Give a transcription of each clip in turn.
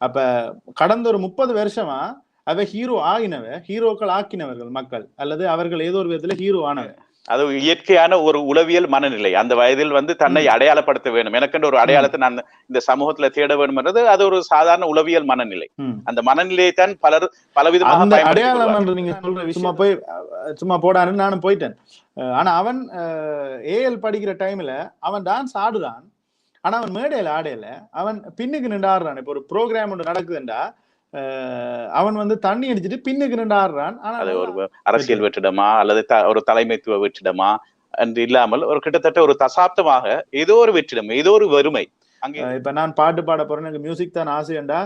அப்ப கடந்த ஒரு 30 வருஷமா அவ ஹீரோ ஆகினவ, ஹீரோக்கள் ஆக்கினவர்கள் மக்கள், அல்லது அவர்கள் ஏதோ ஒரு விதத்துல ஹீரோ ஆனவ. அது இயற்கையான ஒரு உளவியல் மனநிலை. அந்த வயதில் தன்னை அடையாளப்படுத்த வேண்டும், எனக்கென்று ஒரு அடையாளத்தை நான் இந்த சமூகத்துல தேட வேண்டும் என்றது அது ஒரு சாதாரண உளவியல் மனநிலை. அந்த மனநிலையை தான் பலர் பலவிதமாக அடையாளம் என்று நீங்க சொல்ற விஷயம் போய் சும்மா போடான்னு நானும் போயிட்டேன். ஆனா அவன் ஏஎல் படிக்கிற டைம்ல அவன் டான்ஸ் ஆடுறான். ஆனா அவன் மேடையில ஆடையில, அவன் பின்னுக்கு நின்று ஆடுறான். இப்ப ஒரு ப்ரோக்ராம் ஒன்று நடக்குதுண்டா, அவன் தண்ணி அடிச்சுட்டு பின்னுக்கு நின்று ஆடுறான். ஆனா அது ஒரு அரசியல் வெற்றிடமா அல்லது ஒரு தலைமைத்துவ வெற்றிடமா என்று இல்லாமல் ஒரு கிட்டத்தட்ட ஒரு தசாப்தமாக ஏதோ ஒரு வெற்றிடம், ஏதோ ஒரு வறுமை. அங்கே இப்ப நான் பாட்டு பாட போறேன், எனக்கு மியூசிக் தான் ஆசைண்டா,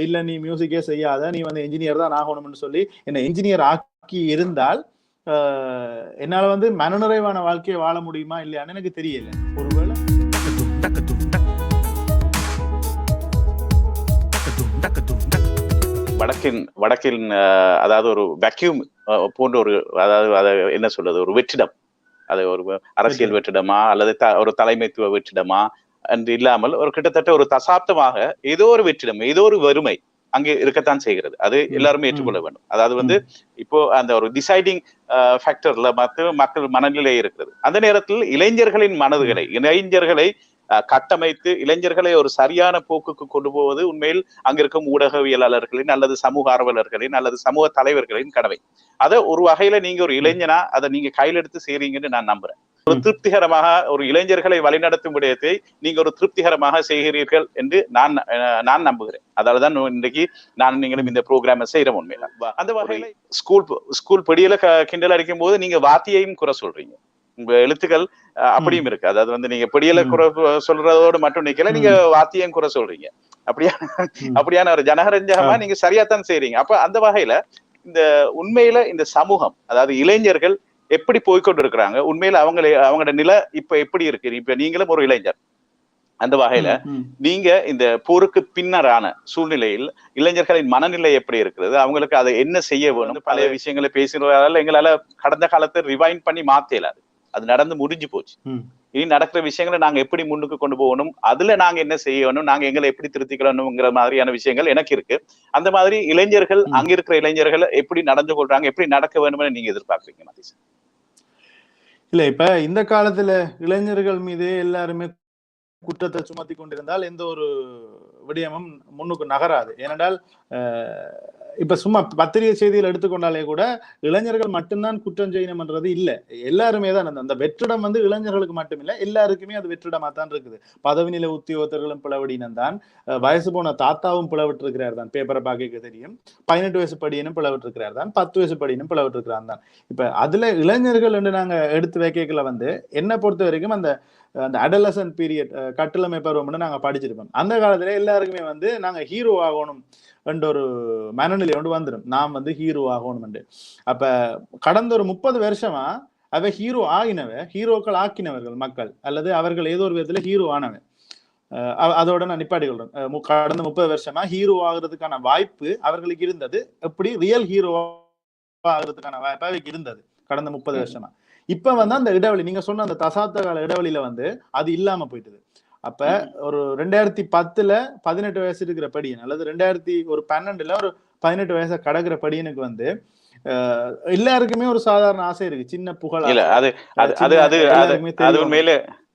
இல்ல நீ மியூசிக்கே செய்யாத, நீ இன்ஜினியர் தான் ஆகணும்னு சொல்லி என்ன இன்ஜினியர் ஆக்கி இருந்தால் என்னால மனநிறைவான வாழ்க்கையை வாழ முடியுமா இல்லையான்னு எனக்கு தெரியல. ஒருவேளை வடக்கின் அதாவது ஒரு வேக்யூம் போன்ற ஒரு, அதாவது அதை என்ன சொல்றது, ஒரு வெற்றிடம், அது ஒரு அரசியல் வெற்றிடமா அல்லது ஒரு தலைமைத்துவ வெற்றிடமா என்று இல்லாமல் ஒரு கிட்டத்தட்ட ஒரு தசாப்தமாக ஏதோ ஒரு வெற்றிடம், ஏதோ ஒரு வறுமை அங்கே இருக்கத்தான் செய்கிறது. அது எல்லாருமே ஏற்றுக்கொள்ள வேண்டும். அதாவது இப்போ அந்த ஒரு டிசைடிங் ஃபேக்டர்ல மக்கள் மனநிலை இருக்கிறது. அந்த நேரத்தில் இளைஞர்களின் மனதுகளை, இளைஞர்களை கட்டமைத்து இளைஞர்களை ஒரு சரியான போக்குக்கு கொண்டு போவது உண்மையில் அங்கிருக்கும் ஊடகவியலாளர்களின் அல்லது சமூக ஆர்வலர்களின் அல்லது சமூக தலைவர்களின் கடமை. அதை ஒரு வகையில நீங்க ஒரு இளைஞனா அதை நீங்க கையில் எடுத்து செய்றீங்கன்னு நான் நம்புறேன். ஒரு திருப்திகரமாக ஒரு இளைஞர்களை வழிநடத்தும் விடயத்தை நீங்க ஒரு திருப்திகரமாக செய்கிறீர்கள் என்று நான் நம்புகிறேன். அதாலதான் இன்றைக்கு நான் நீங்களும் இந்த ப்ரோக்ராம் செய்யறோம். உண்மையில அந்த வகையில ஸ்கூல் படியில கிண்டல் அடிக்கும் போது நீங்க வாத்தியையும் குறை சொல்றீங்க, உங்க எழுத்துக்கள் அப்படியும் இருக்கு. அதாவது நீங்க படியல குறை சொல்றதோடு மட்டும் நிக்கல, நீங்க வாத்தியம் குறை சொல்றீங்க. அப்படியான ஒரு ஜனகரஞ்சகமா நீங்க சரியாத்தான் செய்றீங்க. அப்ப அந்த வகையில இந்த உண்மையில இந்த சமூகம், அதாவது இளைஞர்கள் எப்படி போய்கொண்டு இருக்கிறாங்க, உண்மையில அவங்களோட நிலை இப்ப எப்படி இருக்கு? இப்ப நீங்களும் ஒரு இளைஞர். அந்த வகையில நீங்க இந்த போருக்கு பின்னரான சூழ்நிலையில் இளைஞர்களின் மனநிலை எப்படி இருக்கிறது, அவங்களுக்கு அதை என்ன செய்ய வேணும், பழைய விஷயங்களை பேசுறதால எங்களால கடந்த காலத்தை ரிவைண்ட் பண்ணி மாத்தலாது. அது நடந்து முடிஞ்சு போச்சு. இனி நடக்கிற விஷயங்களை நாங்க எப்படி முன்னுக்கு கொண்டு போகணும், அதுல நாங்க என்ன செய்யணும், நாங்க எங்களை எப்படி திருத்திக்கணும்ங்கிற மாதிரியான விஷயங்கள் எனக்கு இருக்கு. அந்த மாதிரி இளைஞர்கள், அங்க இருக்கிற இளைஞர்கள் எப்படி நடந்து கொள்றாங்க, எப்படி நடக்க வேணும்னு நீங்க எதிர்பார்க்கறீங்க மதீஷ்? இல்ல, இப்ப இந்த காலத்துல இளைஞர்கள் மீது எல்லாருமே குற்றத்தை சுமத்தி கொண்டிருந்தால் எந்த ஒரு விடயமும் முன்னுக்கு நகராது. ஏனென்றால் இப்ப சும்மா பத்திரிகை செய்திகள் எடுத்துக்கொண்டாலே கூட இளைஞர்கள் மட்டும்தான் குற்றம் செய்யணும்ன்றது இல்ல, எல்லாருமே தான். அந்த வெற்றிடம் இளைஞர்களுக்கு மட்டும் இல்ல, எல்லாருக்குமே அது வெற்றிடமா தான் இருக்குது. பதவி நிலை உத்தியோகத்தர்களும் பிளவடினம் தான், வயசு போன தாத்தாவும் பிளவிட்டு இருக்கிறார் தான், பேப்பரை பார்க்க தெரியும். 18 வயசு படியனும் பிளவிட்டு இருக்கிறார் தான், 10 வயசு படியனும் பிளவிட்டு இருக்கிறார் தான். இப்ப அதுல இளைஞர்கள் என்று நாங்க எடுத்து வைக்கல என்ன பொறுத்த வரைக்கும் அந்த அடலசன் பீரியட், கட்டளமை பருவம்னு நாங்க படிச்சிருப்போம். அந்த காலத்துல எல்லாருக்குமே நாங்க ஹீரோ ஆகணும் என்ற ஒரு மனநிலை கொண்டு வந்துடும், நாம் ஹீரோ ஆகணும். அப்ப கடந்த ஒரு 30 வருஷமா அவ ஹீரோ ஆகினவ, ஹீரோக்கள் ஆக்கினவர்கள் மக்கள், அல்லது அவர்கள் ஏதோ ஒரு விதத்துல ஹீரோ ஆனவ. அதோட நான் நிப்பாட்டி கொள்றேன். கடந்த 30 வருஷமா ஹீரோ ஆகுறதுக்கான வாய்ப்பு அவர்களுக்கு இருந்தது. எப்படி ரியல் ஹீரோ ஆகுறதுக்கான வாய்ப்பு அவருக்கு இருந்தது கடந்த 30 வருஷமா. இப்ப அந்த இடைவெளி, நீங்க சொன்ன அந்த தசாப்த கால இடைவெளியில அது இல்லாம போயிட்டுது. அப்ப ஒரு 2010ல 18 வயசு இருக்கிற படியன், அல்லது 2012ல ஒரு 18 வயசை கடக்கிற படியனுக்கு எல்லாருக்குமே ஒரு சாதாரண ஆசை இருக்கு, சின்ன புகழ். அது உண்மையில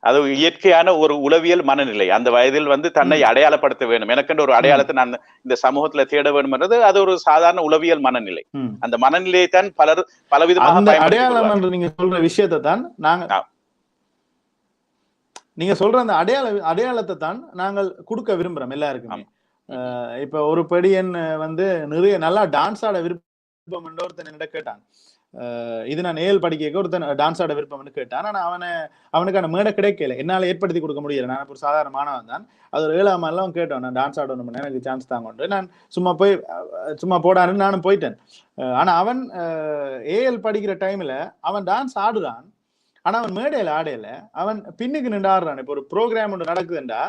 அது இயற்கையான ஒரு உளவியல் மனநிலை. அந்த வயதில் தன்னை அடையாளப்படுத்த வேண்டும், எனக்கென்று ஒரு அடையாளத்தை நான் இந்த சமூகத்துல தேட வேண்டும் என்றது அது ஒரு சாதாரண உளவியல் மனநிலை. அந்த மனநிலையை தான் பலர் பலவிதமாக அடையாளம் என்று நீங்க சொல்ற விஷயத்தை தான் நீங்க சொல்ற அந்த அடையாளத்தை தான் நாங்கள் கொடுக்க விரும்புறோம் எல்லாருக்குமே. இப்ப ஒரு படியன் நிறைய நல்லா டான்ஸ் ஆட விருப்பம் ஒருத்தன் என்ன கேட்டான். இது நான் ஏல் படிக்க ஒருத்தன் டான்ஸ் ஆட விருப்பம்னு கேட்டான். ஆனா அவனுக்கான மேடை கிடைக்கல, என்னால ஏற்படுத்தி கொடுக்க முடியல. நான் ஒரு சாதாரண மாணவன் தான். அது ஒரு 7ஆம் ஆண்டுலாம் கேட்டோம், நான் டான்ஸ் ஆடணும், எனக்கு சான்ஸ் தாங்க. நான் சும்மா போடான்னு நானும் போயிட்டேன். ஆனா அவன் ஏஎல் படிக்கிற டைம்ல அவன் டான்ஸ் ஆடுறான். ஆனா அவன் மேடையில ஆடையில, அவன் பின்னுக்கு நின்று ஆடுறான். இப்ப ஒரு ப்ரோக்ராம் ஒன்று நடக்குதுண்டா,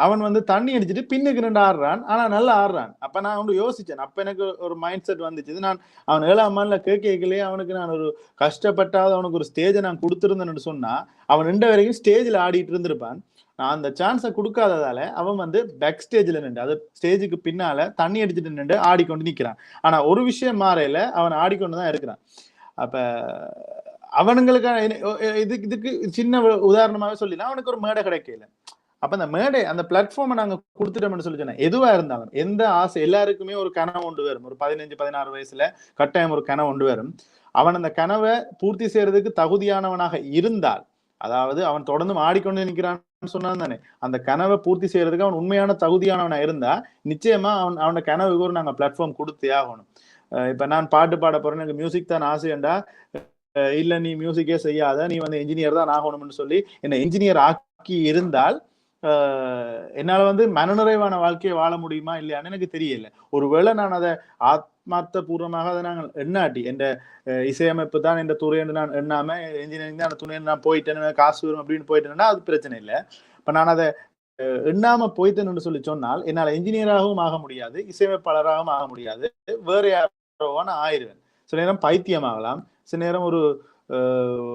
அவன் தண்ணி அடிச்சுட்டு பின்னுக்கு நின்று ஆடுறான். ஆனா நல்லா ஆடுறான். அப்ப நான் யோசிச்சேன். அப்ப எனக்கு ஒரு மைண்ட் செட் வந்துச்சு, நான் அவன் 7ஆம் ஆண்டுல கேட்கலையே அவனுக்கு நான் ஒரு கஷ்டப்பட்டாத அவனுக்கு ஒரு ஸ்டேஜை நான் கொடுத்துருந்தேன்னு சொன்னா அவன் 2 வரைக்கும் ஸ்டேஜ்ல ஆடிட்டு இருந்திருப்பான். நான் அந்த சான்ஸை கொடுக்காததால அவன் வந்து பேக் ஸ்டேஜ்ல நின்று, அது ஸ்டேஜுக்கு பின்னால தண்ணி அடிச்சுட்டு நின்று ஆடிக்கொண்டு நிக்கிறான். ஆனா ஒரு விஷயம் மாறையில அவன் ஆடிக்கொண்டுதான் இருக்கிறான். அப்ப அவனுங்களுக்கான இதுக்கு சின்ன உதாரணமாவே சொல்லினா அவனுக்கு ஒரு மேடை கிடைக்கல. அப்ப அந்த மேடை, அந்த பிளாட்ஃபார்மை நாங்க கொடுத்துட்டோம்னு சொல்லி சொன்னேன். எதுவா இருந்தாலும் எந்த ஆசை, எல்லாருக்குமே ஒரு கனவு ஒன்று வரும். ஒரு 15-16 வயசுல கட்டாயம் ஒரு கனவு ஒன்று வரும். அவன் அந்த கனவை பூர்த்தி செய்யறதுக்கு தகுதியானவனாக இருந்தால், அதாவது அவன் தொடர்ந்து ஆடிக்கொண்டு நிற்கிறான்னு சொன்னான் தானே, அந்த கனவை பூர்த்தி செய்யறதுக்கு அவன் உண்மையான தகுதியானவனா இருந்தா நிச்சயமா அவனோட கனவுக்கு ஒரு நாங்க பிளாட்ஃபார்ம் கொடுத்தே ஆகணும். இப்ப நான் பாட்டு பாட போறேன், எனக்கு மியூசிக் தான் ஆசைண்டா, இல்ல நீ மியூசிக்கே செய்யாத, நீ வந்து என்ஜினியர் தான் ஆகணும்னு சொல்லி என்ன என்ஜினியர் ஆக்கி இருந்தால் என்னால வந்து மனநிறைவான வாழ்க்கையை வாழ முடியுமா இல்லையான்னு எனக்கு தெரியல. ஒருவேளை நான் அதை ஆத்மார்த்த பூர்வமாக அதை நாங்கள் எண்ணாட்டி, என்ற இசையமைப்பு தான் என்ற துறை என்று நான் எண்ணாம என்ஜினியரிங் தான் அந்த துறை நான் போயிட்டேன், காசு வரும் அப்படின்னு போயிட்டேன்னா அது பிரச்சனை இல்லை. இப்ப நான் அதை எண்ணாம போயிட்டேன்னு சொல்லி சொன்னால் என்னால் என்ஜினியராகவும் ஆக முடியாது, இசையமைப்பாளராகவும் ஆக முடியாது, வேற யாரோவா நான் ஆயிடுவேன். சில நேரம் பைத்தியம் ஆகலாம், சில நேரம் ஒரு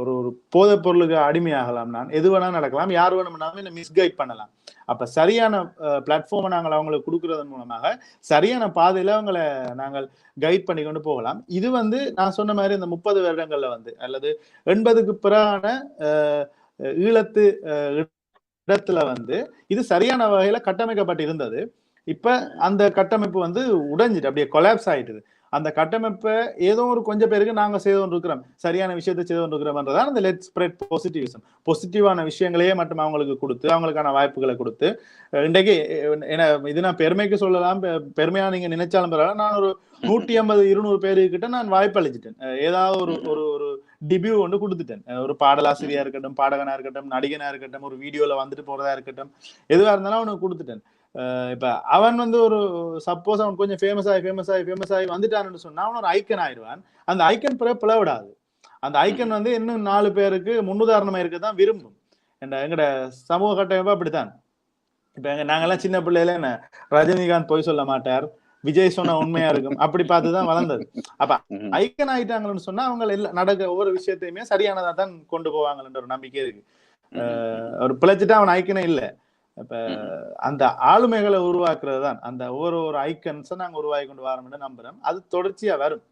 ஒரு போதைப் பொருளுக்கு அடிமையாகலாம், நான் எது வேணா நடக்கலாம், யார் வேணும்னாலும் என்ன மிஸ்கைட் பண்ணலாம். அப்ப சரியான பிளாட்ஃபார்மை நாங்கள் அவங்களுக்கு கொடுக்கறதன் மூலமாக சரியான பாதையில அவங்களை நாங்கள் கைட் பண்ணி கொண்டு போகலாம். இது வந்து நான் சொன்ன மாதிரி இந்த 30 வருடங்கள்ல வந்து அல்லது 80க்கு பிறகான ஈழத்து இடத்துல வந்து இது சரியான வகையில கட்டமைக்கப்பட்டு இருந்தது. இப்ப அந்த கட்டமைப்பு வந்து உடைஞ்சிட்டு அப்படியே கொலாப்ஸ் ஆயிட்டுது. அந்த கட்டமைப்பை ஏதோ ஒரு கொஞ்சம் பேருக்கு நாங்க செய்து கொண்டிருக்கிறோம், சரியான விஷயத்தை செய்து கொண்டிருக்கிறோம்ன்றதான் அந்த லெட்ஸ் ஸ்ப்ரெட் பாசிட்டிவிசம். பாசிட்டிவான விஷயங்களையே மட்டும் அவங்களுக்கு கொடுத்து, அவங்களுக்கான வாய்ப்புகளை கொடுத்து, இன்றைக்கு இது நான் பெருமைக்கு சொல்லலாம், பெருமையா நீங்க நினைச்சாலும் பரவாயில்ல, நான் ஒரு 150-200 பேருக்கிட்ட நான் வாய்ப்பு அளிச்சிட்டேன். ஏதாவது ஒரு ஒரு ஒரு டிபியூ ஒன்று கொடுத்துட்டேன். ஒரு பாடலாசிரியா இருக்கட்டும், பாடகனா இருக்கட்டும், நடிகனா இருக்கட்டும், ஒரு வீடியோல வந்துட்டு போறதா இருக்கட்டும், எதுவா இருந்தாலும் அவனுக்கு கொடுத்துட்டேன். இப்ப அவன் வந்து ஒரு சப்போஸ் அவன் கொஞ்சம் ஃபேமஸ் ஆகி வந்துட்டான்னு சொன்னா அவன் ஒரு ஐக்கன் ஆயிடுவான். அந்த ஐக்கன் பிளவிடாது. அந்த ஐக்கன் வந்து இன்னும் 4 பேருக்கு முன்னுதாரணமா இருக்கதான் விரும்பும். எங்கட சமூக கட்டமைப்பு அப்படித்தான். இப்ப நாங்கெல்லாம் சின்ன பிள்ளையில என்ன, ரஜினிகாந்த் பொய் சொல்ல மாட்டார், விஜய் சொன்ன உண்மையா இருக்கும், அப்படி பார்த்துதான் வளர்ந்தது. அப்ப ஐக்கன் ஆயிட்டாங்கன்னு சொன்னா அவங்க எல்லாம் நடக்க ஒவ்வொரு விஷயத்தையுமே சரியானதா தான் கொண்டு போவாங்கன்ற ஒரு நம்பிக்கை இருக்கு. ஒரு பிழைச்சிட்டா அவன் ஐக்கனே இல்லை. இப்ப அந்த ஆளுமைகளை உருவாக்குறது தான் அந்த ஒவ்வொரு ஐக்கன்ஸை நாங்க உருவாக்கி கொண்டு வரோம்னு நம்புறோம். அது தொடர்ச்சியா வரும்.